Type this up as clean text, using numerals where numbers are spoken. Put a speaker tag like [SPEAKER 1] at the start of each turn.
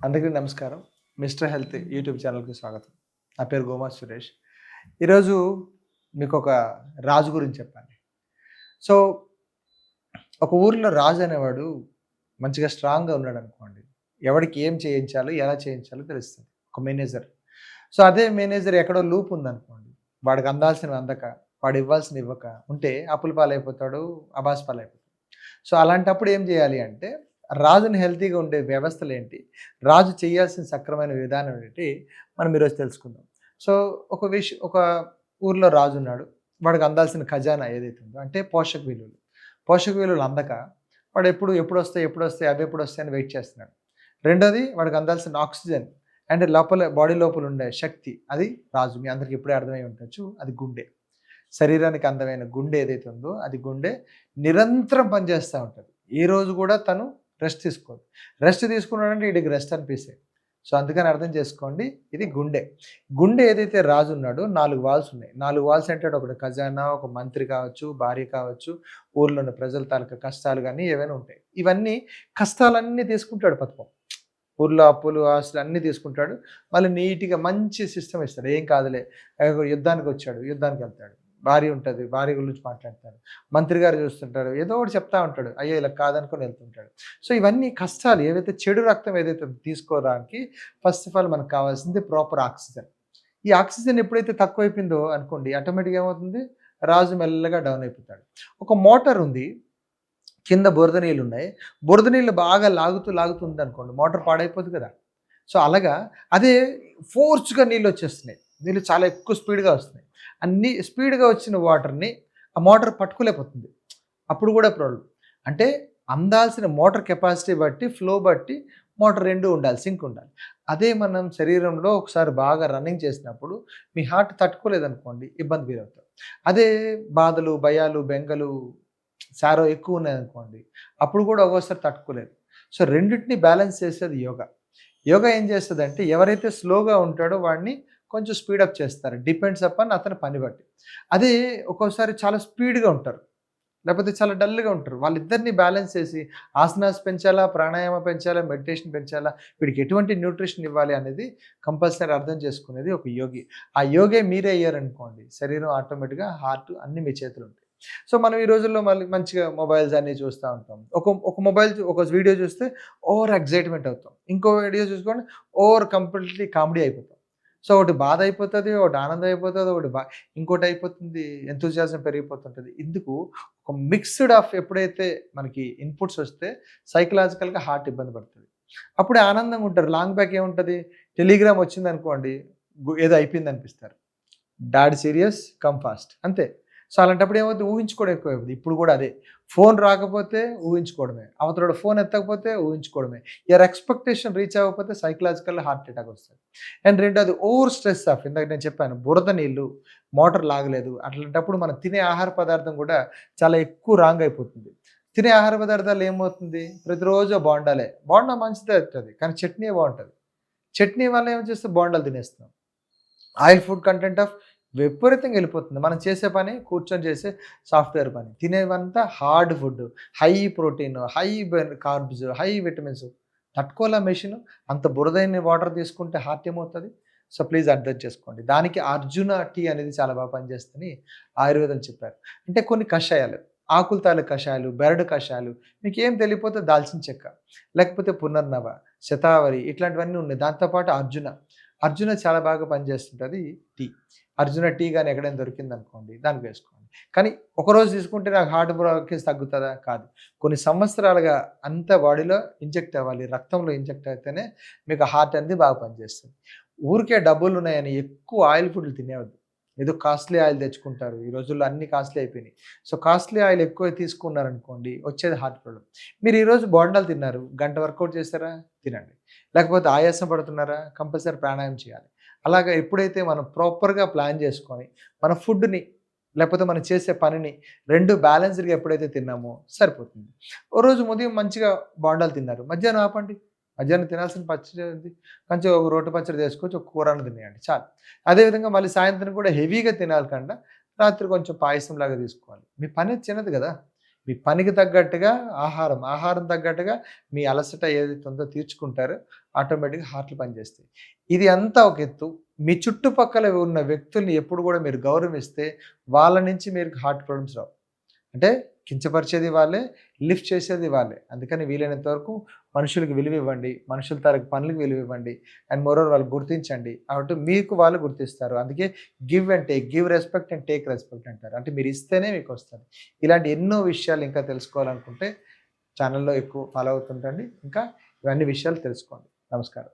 [SPEAKER 1] అందరికీ నమస్కారం. Mister health YouTube ఛానల్‌కి స్వాగతం. నా పేరు గోమా సురేష్. ఈరోజు మీకొక రాజు గురించి చెప్పాలి. సో, ఒక ఊరిలో రాజు అనేవాడు మంచిగా స్ట్రాంగ్‌గా ఉన్నాడనుకోండి. ఎవడికి ఏం చేయించాలో, ఎలా చేయించాలో తెలుస్తది. ఒక మేనేజర్. సో, అదే మేనేజర్ ఎక్కడో లూప్ ఉందనుకోండి. వాడికి అందాల్సినవి అందక, వాడు ఇవ్వాల్సినవి ఇవ్వక ఉంటే అప్పుల పాలైపోతాడు, అబాస్ పాలైపోతాడు. సో, అలాంటప్పుడు ఏం చేయాలి అంటే రాజుని హెల్తీగా ఉండే వ్యవస్థలేంటి? రాజు చేయాల్సిన సక్రమైన విధానం ఏంటి? మనం ఈరోజు తెలుసుకుందాం. సో, ఒక ఊర్లో రాజున్నాడు. వాడికి అందాల్సిన ఖజానా ఏదైతే ఉందో అంటే పోషక విలువలు. పోషక విలువలు అందక వాడు ఎప్పుడొస్తాయి, ఎప్పుడొస్తాయి, అవెప్పుడొస్తాయి అని వెయిట్ చేస్తున్నాడు. రెండోది వాడికి అందాల్సిన ఆక్సిజన్ అండ్ లోపల బాడీ లోపల ఉండే శక్తి అది రాజు. మీ అందరికి ఇప్పుడే అర్థమై ఉండొచ్చు. అది గుండె. శరీరానికి అందమైన గుండె ఏదైతే ఉందో అది గుండె నిరంతరం పనిచేస్తూ ఉంటుంది. ఏ రోజు కూడా తను రెస్ట్ తీసుకోదు. రెస్ట్ తీసుకున్నాడంటే వీడికి రెస్ట్ అనిపిస్తాయి. సో, అందుకని అర్థం చేసుకోండి, ఇది గుండె. గుండె ఏదైతే రాజు ఉన్నాడో 4 వాల్స్ ఉన్నాయి. 4 వాల్స్ అంటే ఒకటి ఖజానా, ఒక మంత్రి కావచ్చు, భార్య కావచ్చు, ఊర్లో ఉన్న ప్రజల తాలూకా కష్టాలు కానీ ఏవైనా ఉంటాయి. ఇవన్నీ కష్టాలన్నీ తీసుకుంటాడు పాపం. ఊర్లో అప్పులు, ఆస్తులు అన్నీ తీసుకుంటాడు. మళ్ళీ నీట్‌గా మంచి సిస్టమ్ ఇస్తాడు. ఏం కాదులే, యుద్ధానికొచ్చాడు, యుద్ధానికెళ్తాడు. భార్య ఉంటది. భార్య గురించి మాట్లాడతాడు. మంత్రి గారు చూస్తుంటారు. ఏదో ఒకటి చెప్తా ఉంటాడు. అయ్యో! ఇలా కాదనుకోని వెళ్తుంటాడు. సో, ఇవన్నీ కష్టాలు ఏవైతే చెడు రక్తం ఏదైతే తీసుకోవడానికి ఫస్ట్ ఆఫ్ ఆల్ మనకు కావాల్సింది ప్రాపర్ ఆక్సిజన్. ఈ ఆక్సిజన్ ఎప్పుడైతే తక్కువైపోయిందో అనుకోండి ఆటోమేటిక్‌గా ఏమవుతుంది? రాజు మెల్లగా డౌన్ అయిపోతాడు. ఒక మోటార్ ఉంది. కింద బురద నీళ్లున్నాయి. బురద నీళ్ళు బాగా లాగుతూ ఉందనుకోండి మోటార్ పాడైపోద్ది కదా! సో, అలాగా అదే ఫోర్స్‌గా నీళ్ళొచ్చేస్తున్నాయి. నీళ్ళు చాలా ఎక్కువ స్పీడ్‌గా వస్తున్నాయి. అన్ని స్పీడ్‌గా వచ్చిన వాటర్‌ని ఆ మోటార్ పట్టుకోలేకపోతుంది. అప్పుడు కూడా ప్రాబ్లమ్. అంటే అందాల్సిన మోటార్ కెపాసిటీ బట్టి, ఫ్లో బట్టి మోటార్ 2 ఉండాలి. సింక్ ఉండాలి. అదే మనం శరీరంలో ఒకసారి బాగా రన్నింగ్ చేసినప్పుడు మీ హార్ట్ తట్టుకోలేదనుకోండి ఇబ్బంది గురవుతారు. అదే బాధలు, భయాలు, బెంగలు, సారో ఎక్కువున్నాయనుకోండి అప్పుడు కూడా ఒక్కోసారి తట్టుకోలేరు. సో, రెండిటిని బ్యాలెన్స్ చేసేది యోగా. యోగా ఏం చేస్తదంటే ఎవరైతే స్లోగా ఉంటాడో వాడిని కొంచెం స్పీడప్ చేస్తారు. డిపెండ్స్ అపాన్ అతని పని బట్టి. అదే ఒక్కోసారి చాలా స్పీడ్‌గా ఉంటారు. లేకపోతే చాలా డల్‌గా ఉంటారు. వాళ్ళిద్దరిని బ్యాలెన్స్ చేసి ఆసనాస్ పెంచాలా, ప్రాణాయామ పెంచాలా, మెడిటేషన్ పెంచాలా, వీడికి ఎటువంటి న్యూట్రిషన్ ఇవ్వాలి అనేది కంపల్సరీ అర్థం చేసుకునేది ఒక యోగి. ఆ యోగే మీరే అయ్యారనుకోండి శరీరం ఆటోమేటిక్‌గా, హార్ట్ అన్నీ మీ చేతులో ఉంటాయి. సో, మనం ఈ రోజుల్లో మళ్ళీ మంచిగా మొబైల్స్ అన్నీ చూస్తా ఉంటాం. ఒక వీడియో చూస్తే ఓవర్ ఎక్సైట్‌మెంట్ అవుతాం. ఇంకో వీడియో చూసుకోండి కంప్లీట్‌లీ కామెడీ అయిపోతాం. సో, ఒకటి బాధ అయిపోతది, ఒకటి ఆనందం అయిపోతది, ఇంకోటి అయిపోతుంది, ఎంతూసియాజం పెరిగిపోతుంటది. ఇందుకు ఒక మిక్స్డ్ ఆఫ్ ఎప్పుడైతే మనకి ఇన్‌పుట్స్ వస్తే సైకలాజికల్‌గా హార్ట్ ఇబ్బంది పడతది. అప్పుడే ఆనందంగా ఉంటారు. లాంగ్ బ్యాక్ ఏముంటది? టెలిగ్రామ్ వచ్చిందనుకోండి ఏదో అయిపోయిందనిపిస్తారు. డాడ్ సీరియస్, కమ్ ఫాస్ట్ అంతే. సో, అలాంటప్పుడు ఏమవుద్ది ఊహించుకోవడం ఎక్కువైపోద్ది. ఇప్పుడు కూడా అదే. ఫోన్ రాకపోతే ఊహించుకోవడమే. అవతలోడు ఫోన్ ఎత్తకపోతే ఊహించుకోవడమే. యువర్ ఎక్స్‌పెక్టేషన్ రీచ్ అవ్వకపోతే సైకలాజికల్‌గా హార్ట్ అటాక్ వస్తది. అండ్ రెండోది ఓవర్ స్ట్రెస్ ఆఫ్ ఇందాక నేను చెప్పాను బురద నీళ్ళు, మోటార్ లాగలేదు. అట్లాంటప్పుడు మనం తినే ఆహార పదార్థం కూడా చాలా ఎక్కువ రాంగ్ అయిపోతుంది. తినే ఆహార పదార్థాలు ఏమవుతుంది? ప్రతిరోజు బోండాలే. బోండా మంచిదే అవుతది. కానీ చట్నీయే బావుంటది. చట్నీ వల్ల ఏం చేస్తే బోండాలు తినేస్తున్నాం. ఆయిల్ ఫుడ్ కంటెంట్ ఆఫ్ విపరీతంగా వెళ్ళిపోతుంది. మనం చేసే పని కూర్చొని చేసే సాఫ్ట్‌వేర్ పని. తినేవంతా hard food, high protein, high carbs, high vitamins. తట్టుకోలా మెషిను. అంత బురదైన వాటర్ తీసుకుంటే హార్ట్ ఏమవుతది? సో, ప్లీజ్ అర్థం చేసుకోండి. దానికి అర్జున టీ అనేది చాలా బాగా పనిచేస్తదని ఆయుర్వేదం చెప్పారు. అంటే కొన్ని కషాయాలు, ఆకుల తాలూకు కషాయాలు, బెరడు కషాయాలు మీకేం తెలియకపోతే దాల్చిన చెక్క, లేకపోతే పునర్నవ, శతావరి ఇట్లాంటివన్నీ ఉన్నాయి. దాంతో పాటు అర్జున. అర్జున చాలా బాగా పనిచేస్తుంటది టీ. అర్జున టీ గాని ఎక్కడైనా దొరికిందనుకోండి దానికి వేసుకోండి. కానీ ఒకరోజు తీసుకుంటే నాకు హార్ట్ బ్లాకేజ్ తగ్గుతదా? కాదు. కొన్ని సంవత్సరాలుగా అంతా బాడీలో ఇంజెక్ట్ అవ్వాలి. రక్తంలో ఇంజెక్ట్ అయితేనే మీకు హార్ట్ అనేది బాగా పనిచేస్తుంది. ఊరికే డబ్బులున్నాయని ఎక్కువ ఆయిల్ ఫుడ్‌లు తినేయొద్దు. ఏదో కాస్ట్‌లీ ఆయిల్ తెచ్చుకుంటారు. ఈ రోజుల్లో అన్నీ కాస్ట్‌లీ అయిపోయినాయి. సో, కాస్ట్‌లీ ఆయిల్ ఎక్కువ తీసుకున్నారనుకోండి వచ్చేది హార్ట్ ప్రాబ్లమ్. మీరు ఈరోజు బోండాలు తిన్నారు. గంట వర్కౌట్ చేసారా? తినండి. లేకపోతే ఆయాసం పడుతున్నారా? కంపల్సరీ ప్రాణాయామం చేయాలి. అలాగా ఎప్పుడైతే మనం ప్రాపర్‌గా ప్లాన్ చేసుకొని, మన ఫుడ్‌ని లేకపోతే మనం చేసే పనిని 2 బ్యాలెన్స్‌డ్‌గా ఎప్పుడైతే తిన్నామో సరిపోతుంది. ఓ రోజు ఉదయం మంచిగా బోండాలు తిన్నారు. మధ్యాహ్నం ఆపండి. మధ్యాహ్నం తినాల్సిన పచ్చడి ఏంది? కొంచెం ఒక రోటి పచ్చడి చేసుకోవచ్చు. ఒక కూరన్న తినేయండి చాలు. అదేవిధంగా మళ్ళీ సాయంత్రం కూడా హెవీగా తినాలి కండా రాత్రి కొంచెం పాయసంలాగా తీసుకోవాలి. మీ పని చిన్నది గదా! మీ పనికి తగ్గట్టుగా ఆహారం తగ్గట్టుగా మీ అలసట ఏదైతే ఉందో తీర్చుకుంటారో ఆటోమేటిక్గా హార్ట్లు పనిచేస్తాయి. ఇది అంతా ఒక ఎత్తు. మీ చుట్టుపక్కల ఉన్న వ్యక్తుల్ని ఎప్పుడు కూడా మీరు గౌరవిస్తే వాళ్ళ నుంచి మీరు హార్ట్ ప్రాబ్లమ్స్ రావు. అంటే కించపరిచేది వాళ్ళే, లిఫ్ట్ చేసేది వాళ్ళే. అందుకని వీలైనంత వరకు మనుషులకి విలువ ఇవ్వండి. మనుషుల తాలూకు పనులకు విలువ ఇవ్వండి. అండ్ మోరోవర్ వాళ్ళు గుర్తించండి. కాబట్టి మీకు వాళ్ళు గుర్తిస్తారు. అందుకే give and take, give respect and take respect అంటారు. అంటే మీరు ఇస్తేనే మీకు వస్తుంది. ఇలాంటి ఎన్నో విషయాలు ఇంకా తెలుసుకోవాలనుకుంటే ఛానల్‌లో ఎక్కువ ఫాలో అవుతుంటండి. ఇంకా ఇవన్నీ విషయాలు తెలుసుకోండి. నమస్కారం.